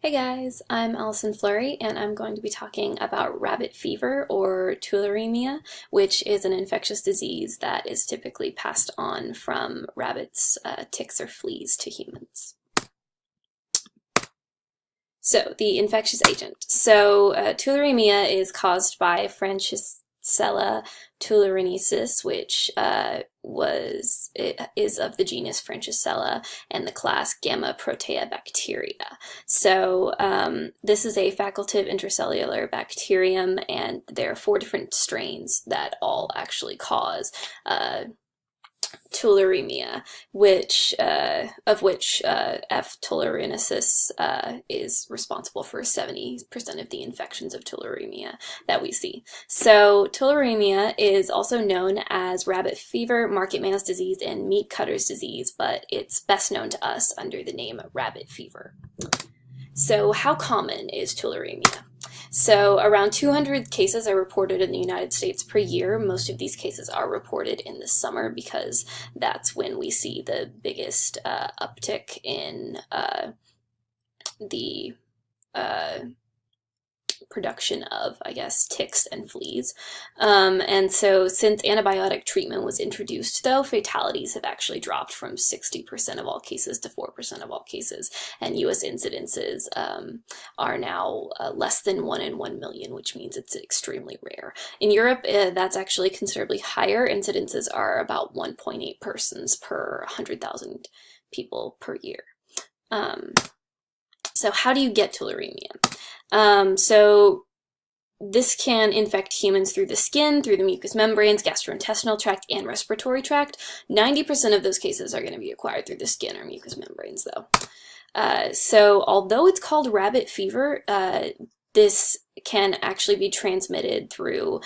Hey guys, I'm Alison Fleury and I'm going to be talking about rabbit fever or tularemia, which is an infectious disease that is typically passed on from rabbits, ticks, or fleas to humans. So, the infectious agent. Tularemia is caused by Francisella tularensis, which is of the genus Francisella and the class Gamma Protea bacteria. This is a facultative intracellular bacterium, and there are 4 different strains that all actually cause tularemia, of which F. tularensis is responsible for 70% of the infections of tularemia that we see. So tularemia is also known as rabbit fever, market man's disease, and meat cutter's disease, but it's best known to us under the name rabbit fever. So how common is tularemia? So around 200 cases are reported in the United States per year. Most of these cases are reported in the summer because that's when we see the biggest uptick in the production of, I guess, ticks and fleas. And so since antibiotic treatment was introduced, though, fatalities have actually dropped from 60% of all cases to 4% of all cases, and U.S. incidences are now less than 1 in 1 million, which means it's extremely rare. In Europe, that's actually considerably higher. Incidences are about 1.8 persons per 100,000 people per year. So how do you get tularemia? So this can infect humans through the skin, through the mucous membranes, gastrointestinal tract, and respiratory tract. 90% of those cases are going to be acquired through the skin or mucous membranes, though. So although it's called rabbit fever, this can actually be transmitted through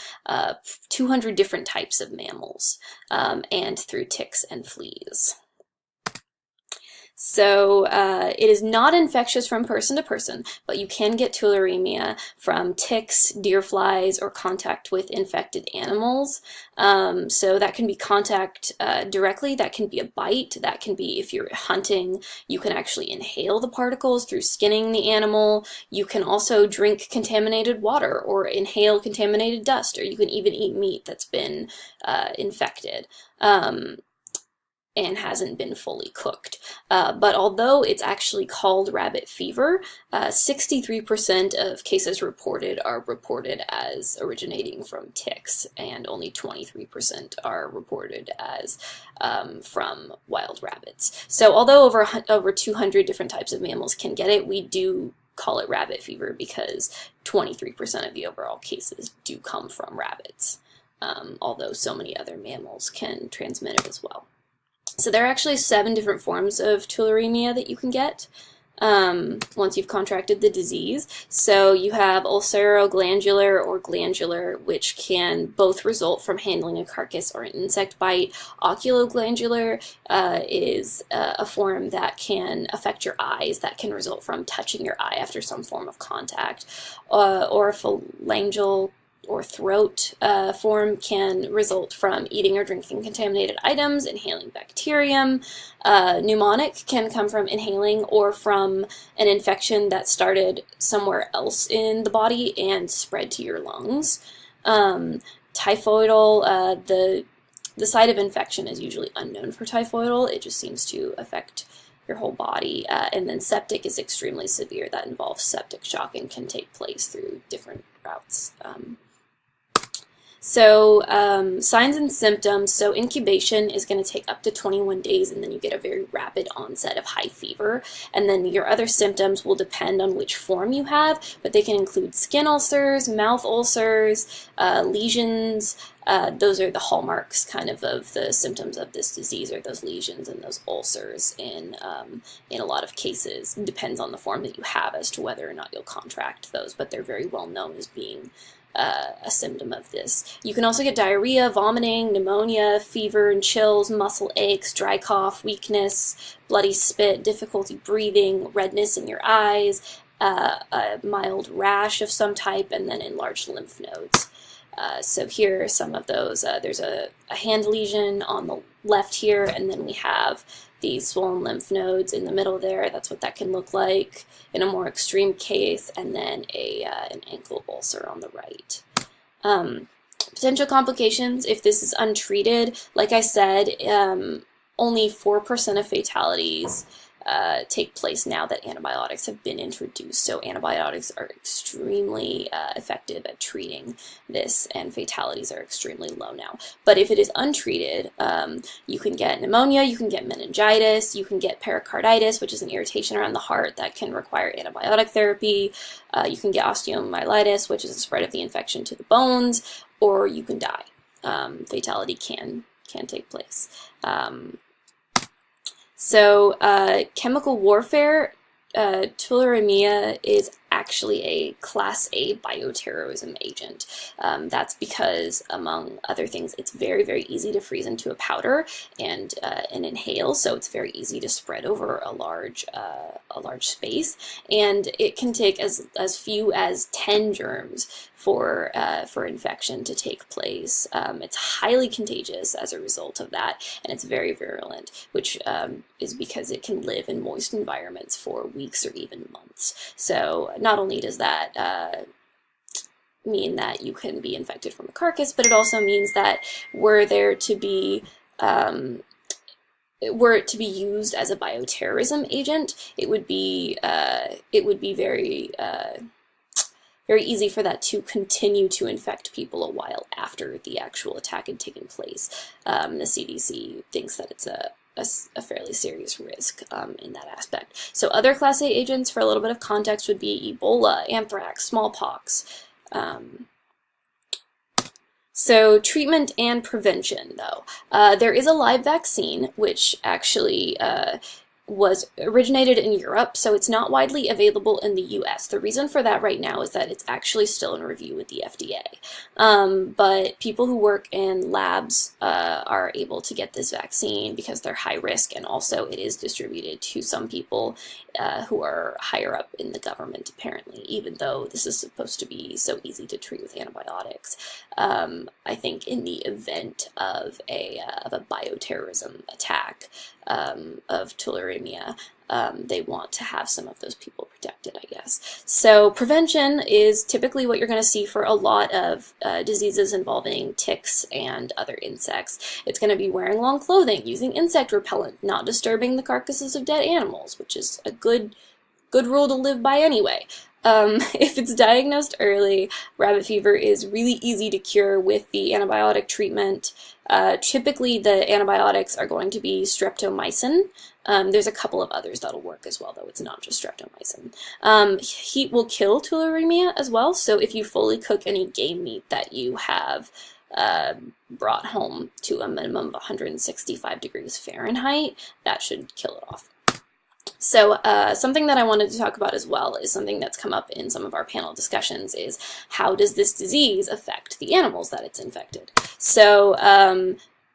200 different types of mammals and through ticks and fleas. So it is not infectious from person to person, but you can get tularemia from ticks, deer flies, or contact with infected animals. So that can be contact directly, that can be a bite, that can be if you're hunting, you can actually inhale the particles through skinning the animal. You can also drink contaminated water or inhale contaminated dust, or you can even eat meat that's been infected. And hasn't been fully cooked. But although it's actually called rabbit fever, 63% of cases reported are reported as originating from ticks, and only 23% are reported as from wild rabbits. So although over 200 different types of mammals can get it, we do call it rabbit fever because 23% of the overall cases do come from rabbits, although so many other mammals can transmit it as well. So there are actually 7 different forms of tularemia that you can get once you've contracted the disease. So you have ulceroglandular or glandular, which can both result from handling a carcass or an insect bite. Oculoglandular is a form that can affect your eyes, that can result from touching your eye after some form of contact. Oropharyngeal or throat form can result from eating or drinking contaminated items, inhaling bacterium. Pneumonic can come from inhaling or from an infection that started somewhere else in the body and spread to your lungs. Typhoidal, the site of infection is usually unknown for typhoidal. It just seems to affect your whole body. And then septic is extremely severe. That involves septic shock and can take place through different routes. Signs and symptoms. So incubation is going to take up to 21 days, and then you get a very rapid onset of high fever. And then your other symptoms will depend on which form you have, but they can include skin ulcers, mouth ulcers, lesions. Those are the hallmarks kind of the symptoms of this disease, or those lesions and those ulcers in a lot of cases. It depends on the form that you have as to whether or not you'll contract those, but they're very well known as being a symptom of this. You can also get diarrhea, vomiting, pneumonia, fever and chills, muscle aches, dry cough, weakness, bloody spit, difficulty breathing, redness in your eyes, a mild rash of some type, and then enlarged lymph nodes. So here are some of those. There's a hand lesion on the left here, and then we have these swollen lymph nodes in the middle there. That's what that can look like in a more extreme case, and then an ankle ulcer on the right. Potential complications if this is untreated, like I said, only 4% of fatalities take place now that antibiotics have been introduced. So antibiotics are extremely effective at treating this, and fatalities are extremely low now. But if it is untreated, you can get pneumonia, you can get meningitis, you can get pericarditis, which is an irritation around the heart that can require antibiotic therapy. You can get osteomyelitis, which is the spread of the infection to the bones, or you can die. Fatality can take place. So chemical warfare, tularemia is actually a Class A bioterrorism agent. That's because, among other things, it's very, very easy to freeze into a powder and inhale, so it's very easy to spread over a large space, and it can take as few as 10 germs for infection to take place. It's highly contagious as a result of that, and it's very virulent, which is because it can live in moist environments for weeks or even months. So not only does that mean that you can be infected from a carcass, but it also means that were it to be used as a bioterrorism agent, it would be very very easy for that to continue to infect people a while after the actual attack had taken place. The CDC thinks that it's a fairly serious risk in that aspect. So other Class A agents, for a little bit of context, would be Ebola, anthrax, smallpox. So treatment and prevention, though. There is a live vaccine, which actually was originated in Europe, so it's not widely available in the US. The reason for that right now is that it's actually still in review with the FDA. But people who work in labs are able to get this vaccine because they're high risk, and also it is distributed to some people who are higher up in the government, apparently, even though this is supposed to be so easy to treat with antibiotics. I think in the event of a bioterrorism attack of tularemia, they want to have some of those people protected, I guess. So prevention is typically what you're going to see for a lot of diseases involving ticks and other insects. It's going to be wearing long clothing, using insect repellent, not disturbing the carcasses of dead animals, which is a good rule to live by anyway. If it's diagnosed early, rabbit fever is really easy to cure with the antibiotic treatment. Typically, the antibiotics are going to be streptomycin. There's a couple of others that'll work as well, though. It's not just streptomycin. Heat will kill tularemia as well, so if you fully cook any game meat that you have brought home to a minimum of 165 degrees Fahrenheit, that should kill it off. So something that I wanted to talk about as well is something that's come up in some of our panel discussions is how does this disease affect the animals that it's infected? So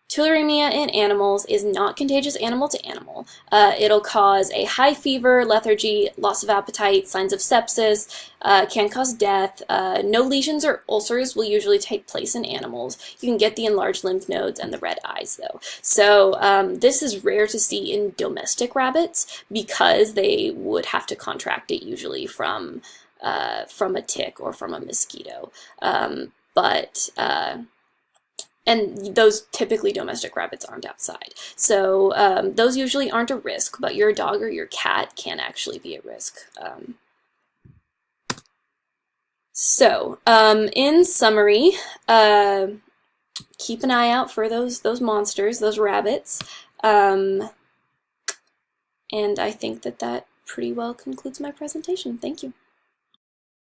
tularemia in animals is not contagious animal to animal. It'll cause a high fever, lethargy, loss of appetite, signs of sepsis, can cause death. No lesions or ulcers will usually take place in animals. You can get the enlarged lymph nodes and the red eyes, though. So this is rare to see in domestic rabbits because they would have to contract it usually from a tick or from a mosquito. And those typically domestic rabbits aren't outside. So those usually aren't a risk, but your dog or your cat can actually be at risk. In summary, keep an eye out for those monsters, those rabbits. And I think that pretty well concludes my presentation. Thank you.